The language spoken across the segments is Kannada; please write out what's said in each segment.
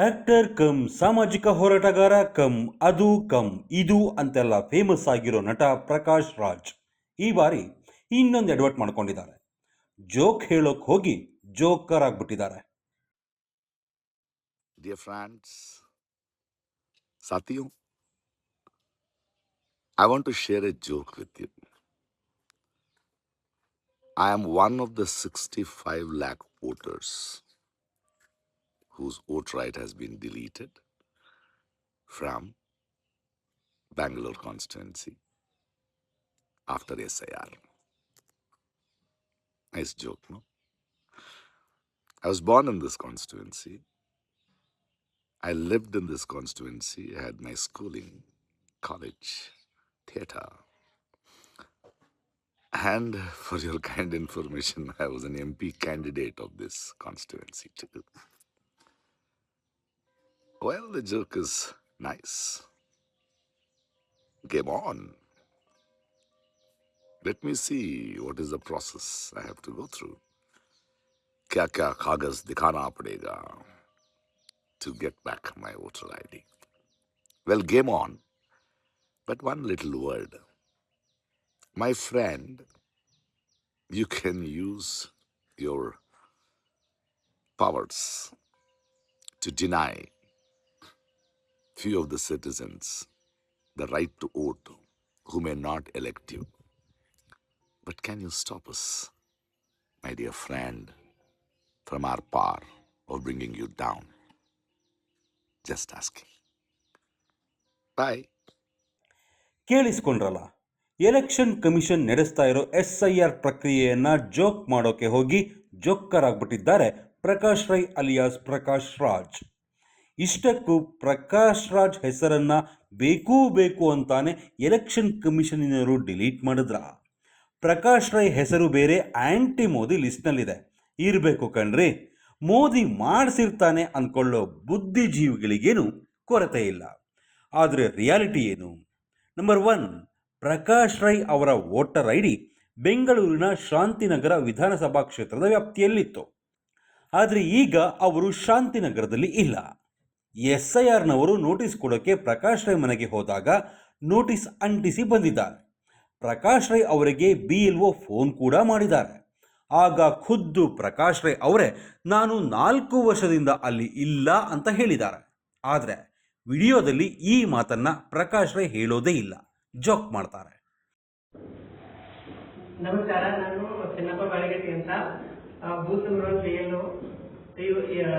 ಆಕ್ಟರ್ ಕಮ್ ಸಾಮಾಜಿಕ ಹೋರಾಟಗಾರ ಕಮ್ ಅದು ಕಮ್ ಇದು ಅಂತೆಲ್ಲ ಫೇಮಸ್ ಆಗಿರೋ ನಟ ಪ್ರಕಾಶ್ ರಾಜ್ ಈ ಬಾರಿ ಇನ್ನೊಂದು ಎಡವಟ್ ಮಾಡ್ಕೊಂಡಿದ್ದಾರೆ. ಜೋಕ್ ಹೇಳೋಕ್ ಹೋಗಿ joker ಆಗ್ಬಿಟ್ಟಿದ್ದಾರೆ. Dear friends, Sathiyo, I want to share a joke with you. I am one of the 65 lakh voters whose vote right has been deleted from Bangalore constituency after SIR. Nice joke, no? I was born in this constituency. I lived in this constituency. I had my schooling, college, theatre. And for your kind information, I was an MP candidate of this constituency too. Well, the joke is nice. Game on. Let me see what is the process I have to go through. क्या क्या कागज दिखाना पड़ेगा to get back my voter ID. Well, game on. But one little word. My friend, you can use your powers to deny few of the citizens the right to vote who may not elect you. But can you stop us, my dear friend, from our power of bringing you down? Just asking. Bye. ಕೇಳಿಸ್ಕೊಂಡ್ರಲ್ಲ, ಎಲೆಕ್ಷನ್ ಕಮಿಷನ್ ನಡೆಸ್ತಾ ಇರೋ SIR ಪ್ರಕ್ರಿಯೆಯನ್ನ ಜೋಕ್ ಮಾಡೋಕೆ ಹೋಗಿ ಜೋಕರ್ ಆಗ್ಬಿಟ್ಟಿದ್ದಾರೆ ಪ್ರಕಾಶ್ ರೈ ಅಲಿಯಾಸ್ ಪ್ರಕಾಶ್ ರಾಜ್. ಇಷ್ಟಕ್ಕೂ ಪ್ರಕಾಶ್ ರಾಜ್ ಹೆಸರನ್ನ ಬೇಕು ಅಂತಾನೆ ಎಲೆಕ್ಷನ್ ಕಮಿಷನಿನವರು ಡಿಲೀಟ್ ಮಾಡಿದ್ರ. ಪ್ರಕಾಶ್ ರೈ ಹೆಸರು ಬೇರೆ ಆಂಟಿ ಮೋದಿ ಲಿಸ್ಟ್ನಲ್ಲಿದೆ. ಇರಬೇಕು ಕಣ್ರಿ, ಮೋದಿ ಮಾಡಿಸಿರ್ತಾನೆ ಅಂದ್ಕೊಳ್ಳೋ ಬುದ್ಧಿಜೀವಿಗಳಿಗೇನು ಕೊರತೆ ಇಲ್ಲ. ಆದರೆ ರಿಯಾಲಿಟಿ ಏನು? ನಂಬರ್ 1, ಪ್ರಕಾಶ್ ರೈ ಅವರ ವೋಟರ್ ID ಬೆಂಗಳೂರಿನ ಶಾಂತಿನಗರ ವಿಧಾನಸಭಾ ಕ್ಷೇತ್ರದ ವ್ಯಾಪ್ತಿಯಲ್ಲಿತ್ತು. ಆದರೆ ಈಗ ಅವರು ಶಾಂತಿನಗರದಲ್ಲಿ ಇಲ್ಲ. SIRನವರು ನೋಟಿಸ್ ಕೊಡೋಕ್ಕೆ ಪ್ರಕಾಶ್ ರೈ ಮನೆಗೆ ಹೋದಾಗ ನೋಟಿಸ್ ಅಂಟಿಸಿ ಬಂದಿದ್ದಾರೆ. ಪ್ರಕಾಶ್ ರೈ ಅವರಿಗೆ BLO ಫೋನ್ ಕೂಡ ಮಾಡಿದ್ದಾರೆ. ಆಗ ಖುದ್ದು ಪ್ರಕಾಶ್ ರೈ ಅವರೇ ನಾನು 4 ವರ್ಷದಿಂದ ಅಲ್ಲಿ ಇಲ್ಲ ಅಂತ ಹೇಳಿದ್ದಾರೆ. ಆದರೆ ವಿಡಿಯೋದಲ್ಲಿ ಈ ಮಾತನ್ನ ಪ್ರಕಾಶ್ ರೈ ಹೇಳೋದೇ ಇಲ್ಲ, ಜೋಕ್ ಮಾಡ್ತಾರೆ. ನಮಸ್ಕಾರ, ನಾನು ಚೆನ್ನಪ್ಪ ಬಾಳೆಗಟ್ಟಿ ಅಂತ, ಬೂತ್ ನಂಬರ್ 1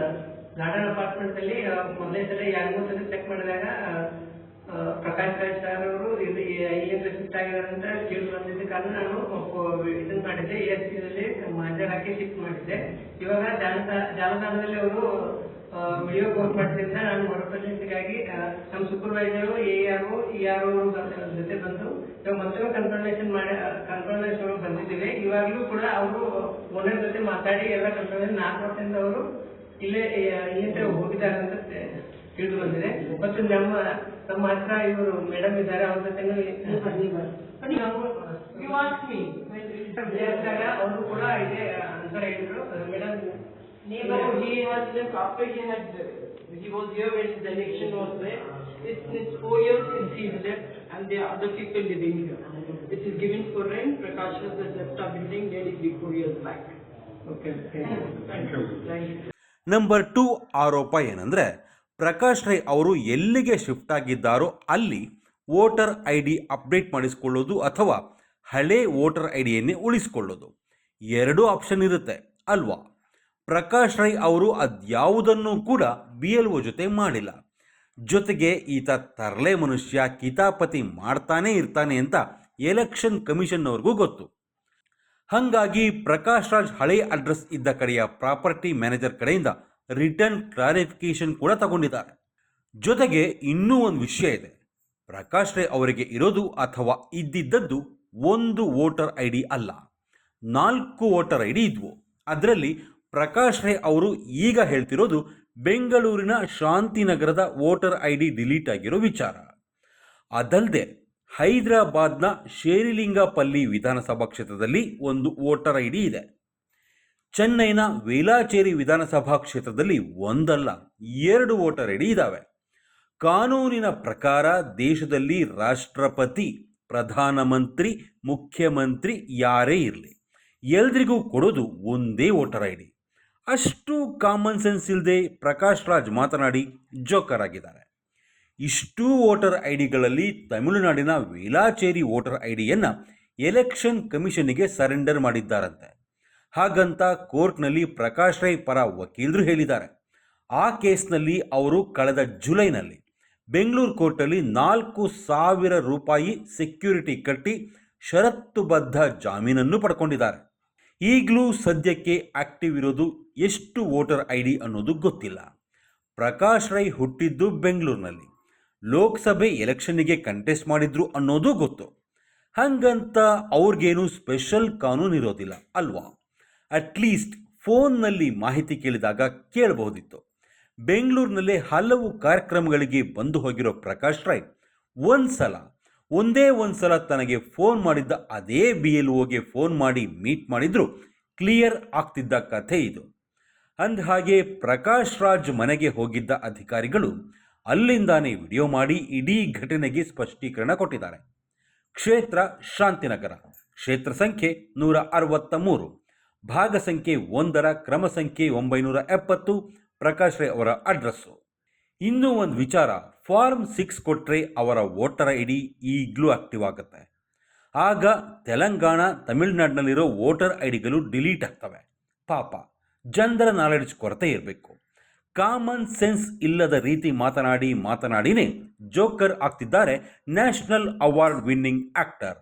ಗಾರ್ಡನ್ ಅಪಾರ್ಟ್ಮೆಂಟ್ ಅಲ್ಲಿ ಮೊದಲನೇ ಸಲ 2-3 ಸಲ ಚೆಕ್ ಮಾಡಿದಾಗ ಪ್ರಕಾಶ್ ರಾಜ್ ಸರ್ ಅವರು ಇಲ್ಲಿಂದ ಶಿಫ್ಟ್ ಆಗಿದ್ದಾರೆ ಅಂತ ಕೇಳಿ ಬಂದಿದ್ದ ಕಾರಣ ನಾನು ಇದನ್ನ ಮಾಡಿದ್ದೆ, ASPದಲ್ಲಿ ಮಂಜರ್ ಹಾಕಿ ಶಿಫ್ಟ್ ಮಾಡಿದ್ದೆ. ಇವಾಗ ಜಾಲತಾಣದಲ್ಲಿ ಅವರು ವಿಡಿಯೋ ಪೋಸ್ಟ್ ಮಾಡಿದ್ರಿಂದ ನಾನು ಮರುಪರಿಶೀಲನೆಗಾಗಿ ನಮ್ಮ ಸೂಪರ್ವೈಸರು ERO ಜೊತೆ ಬಂದು ಇವಾಗ ಮತ್ತೊಮ್ಮೆ ಕನ್ಫರ್ಮೇಶನ್ ಬಂದಿದ್ದೀವಿ. ಇವಾಗಲೂ ಕೂಡ ಅವರು ಓನರ್ ಜೊತೆ ಮಾತಾಡಿ ಎಲ್ಲ ಕನ್ಫರ್ಮೇಶನ್ 4 ವರ್ಷದಿಂದ ಅವರು ಇಲ್ಲಿಂದ ಹೋಗಿದ್ದಾರೆ ಅಂತ ತಿಳಿದು ಬಂದಿದೆ. ಮತ್ತು ನಮ್ಮ ಹತ್ರ ಇವರು ಮೇಡಮ್ ಇದ್ದಾರೆ, ಅವ್ರ ಜೊತೆ ಅವರು ಕೂಡ ಇದೆ ಅಂತ ಹೇಳಿದ್ರು. Madam No, he was left after he was here when the election was there. It's 4 years since he left and there are other people living here. It is given for rent. Prakash has left our building nearly 3-4 years back. Okay. Thank you. Number 2 ಆರೋಪ ಏನಂದ್ರೆ, ಪ್ರಕಾಶ್ ರೈ ಅವರು ಎಲ್ಲಿಗೆ ಶಿಫ್ಟ್ ಆಗಿದ್ದಾರೋ ಅಲ್ಲಿ ವೋಟರ್ ID ಅಪ್ಡೇಟ್ ಮಾಡಿಸಿಕೊಳ್ಳೋದು ಅಥವಾ ಹಳೆ ವೋಟರ್ IDಯನ್ನೇ ಉಳಿಸಿಕೊಳ್ಳೋದು. 2 ಆಪ್ಷನ್ ಇರುತ್ತೆ ಅಲ್ವಾ? ಪ್ರಕಾಶ್ ರೈ ಅವರು ಅದ್ಯಾವುದನ್ನು ಕೂಡ BLO ಜೊತೆ ಮಾಡಿಲ್ಲ. ಜೊತೆಗೆ ಈತ ತರಲೆ ಮನುಷ್ಯ, ಕಿತಾಪತಿ ಮಾಡ್ತಾನೇ ಇರ್ತಾನೆ ಅಂತ ಎಲೆಕ್ಷನ್ ಕಮಿಷನ್ನವ್ರಿಗೂ ಗೊತ್ತು. ಹಾಗಾಗಿ ಪ್ರಕಾಶ್ ರಾಜ್ ಹಳೆ ಅಡ್ರೆಸ್ ಇದ್ದ ಕಡೆಯ ಪ್ರಾಪರ್ಟಿ ಮ್ಯಾನೇಜರ್ ಕಡೆಯಿಂದ ರಿಟರ್ನ್ ಕ್ಲಾರಿಫಿಕೇಶನ್ ಕೂಡ ತಗೊಂಡಿದ್ದಾರೆ. ಜೊತೆಗೆ ಇನ್ನೂ ಒಂದು ವಿಷಯ ಇದೆ, ಪ್ರಕಾಶ್ ರೈ ಅವರಿಗೆ ಇರೋದು ಅಥವಾ ಇದ್ದಿದ್ದದ್ದು 1 ವೋಟರ್ ID ಅಲ್ಲ, 4 ವೋಟರ್ ID ಇದ್ವು. ಅದರಲ್ಲಿ ಪ್ರಕಾಶ್ ರೈ ಅವರು ಈಗ ಹೇಳ್ತಿರೋದು ಬೆಂಗಳೂರಿನ ಶಾಂತಿನಗರದ ವೋಟರ್ ID ಡಿಲೀಟ್ ಆಗಿರೋ ವಿಚಾರ. ಅದಲ್ಲದೆ ಹೈದರಾಬಾದ್ನ ಶೇರಿಲಿಂಗಪಲ್ಲಿ ವಿಧಾನಸಭಾ ಕ್ಷೇತ್ರದಲ್ಲಿ 1 ವೋಟರ್ ID ಇದೆ. ಚೆನ್ನೈನ ವೇಲಾಚೇರಿ ವಿಧಾನಸಭಾ ಕ್ಷೇತ್ರದಲ್ಲಿ ಒಂದಲ್ಲ 2 ವೋಟರ್ ಐಡಿ ಇದ್ದಾವೆ. ಕಾನೂನಿನ ಪ್ರಕಾರ ದೇಶದಲ್ಲಿ ರಾಷ್ಟ್ರಪತಿ, ಪ್ರಧಾನಮಂತ್ರಿ, ಮುಖ್ಯಮಂತ್ರಿ ಯಾರೇ ಇರಲಿ ಎಲ್ರಿಗೂ ಕೊಡೋದು ಒಂದೇ ವೋಟರ್ ಐಡಿ. ಅಷ್ಟು ಕಾಮನ್ ಸೆನ್ಸ್ ಇಲ್ಲದೆ ಪ್ರಕಾಶ್ ರಾಜ್ ಮಾತನಾಡಿ ಜೋಕರ್ ಆಗಿದ್ದಾರೆ. ಇಷ್ಟೂ ವೋಟರ್ ಐಡಿಗಳಲ್ಲಿ ತಮಿಳುನಾಡಿನ ವೇಲಾಚೇರಿ ವೋಟರ್ ಐಡಿಯನ್ನು ಎಲೆಕ್ಷನ್ ಕಮಿಷನ್ನಿಗೆ ಸರೆಂಡರ್ ಮಾಡಿದ್ದಾರಂತೆ. ಹಾಗಂತ ಕೋರ್ಟ್ನಲ್ಲಿ ಪ್ರಕಾಶ್ ರೈ ಪರ ವಕೀಲರು ಹೇಳಿದ್ದಾರೆ. ಆ ಕೇಸ್ನಲ್ಲಿ ಅವರು ಕಳೆದ ಜುಲೈನಲ್ಲಿ ಬೆಂಗಳೂರು ಕೋರ್ಟಲ್ಲಿ 4,000 ರೂಪಾಯಿ ಸೆಕ್ಯೂರಿಟಿ ಕಟ್ಟಿ ಷರತ್ತುಬದ್ಧ ಜಾಮೀನನ್ನು ಪಡ್ಕೊಂಡಿದ್ದಾರೆ. ಈಗಲೂ ಸದ್ಯಕ್ಕೆ ಆಕ್ಟಿವ್ ಇರೋದು ಎಷ್ಟು ವೋಟರ್ ಐಡಿ ಅನ್ನೋದು ಗೊತ್ತಿಲ್ಲ. ಪ್ರಕಾಶ್ ರೈ ಹುಟ್ಟಿದ್ದು ಬೆಂಗಳೂರಿನಲ್ಲಿ, ಲೋಕಸಭೆ ಎಲೆಕ್ಷನ್ನಿಗೆ ಕಂಟೆಸ್ಟ್ ಮಾಡಿದ್ರು ಅನ್ನೋದು ಗೊತ್ತು. ಹಾಗಂತ ಅವ್ರಿಗೇನು ಸ್ಪೆಷಲ್ ಕಾನೂನು ಇರೋದಿಲ್ಲ ಅಲ್ವಾ? ಅಟ್ಲೀಸ್ಟ್ ಫೋನ್ನಲ್ಲಿ ಮಾಹಿತಿ ಕೇಳಿದಾಗ ಕೇಳಬಹುದಿತ್ತು. ಬೆಂಗಳೂರಿನಲ್ಲೇ ಹಲವು ಕಾರ್ಯಕ್ರಮಗಳಿಗೆ ಬಂದು ಹೋಗಿರೋ ಪ್ರಕಾಶ್ ರೈ ಒಂದೇ ಒಂದ್ಸಲ ತನಗೆ ಫೋನ್ ಮಾಡಿದ್ದ ಅದೇ BLOಗೆ ಫೋನ್ ಮಾಡಿ ಮೀಟ್ ಮಾಡಿದ್ರು ಕ್ಲಿಯರ್ ಆಗ್ತಿದ್ದ ಕಥೆ ಇದು. ಅಂದಹಾಗೆ ಪ್ರಕಾಶ್ ರಾಜ್ ಮನೆಗೆ ಹೋಗಿದ್ದ ಅಧಿಕಾರಿಗಳು ಅಲ್ಲಿಂದಾನೇ ವಿಡಿಯೋ ಮಾಡಿ ಇಡೀ ಘಟನೆಗೆ ಸ್ಪಷ್ಟೀಕರಣ ಕೊಟ್ಟಿದ್ದಾರೆ. ಕ್ಷೇತ್ರ ಶಾಂತಿನಗರ, ಕ್ಷೇತ್ರ ಸಂಖ್ಯೆ 163, ಭಾಗ ಸಂಖ್ಯೆ 1ರ ಕ್ರಮ ಸಂಖ್ಯೆ 970 ಪ್ರಕಾಶ್ ರೈ ಅವರ ಅಡ್ರೆಸ್ಸು. ಇನ್ನೂ ಒಂದು ವಿಚಾರ, ಫಾರ್ಮ್ 6 ಕೊಟ್ಟರೆ ಅವರ ವೋಟರ್ ಐಡಿ ಈಗಲೂ ಆಕ್ಟಿವ್ ಆಗುತ್ತೆ. ಆಗ ತೆಲಂಗಾಣ, ತಮಿಳುನಾಡಿನಲ್ಲಿರೋ ವೋಟರ್ ಐಡಿಗಳು ಡಿಲೀಟ್ ಆಗ್ತವೆ. ಪಾಪ ಜನರ ನಾಲೆಡ್ಜ್ ಕೊರತೆ ಇರಬೇಕು. ಕಾಮನ್ ಸೆನ್ಸ್ ಇಲ್ಲದ ರೀತಿ ಮಾತನಾಡಿನೇ ಜೋಕರ್ ಆಗ್ತಿದ್ದಾರೆ ನ್ಯಾಷನಲ್ ಅವಾರ್ಡ್ ವಿನ್ನಿಂಗ್ ಆಕ್ಟರ್.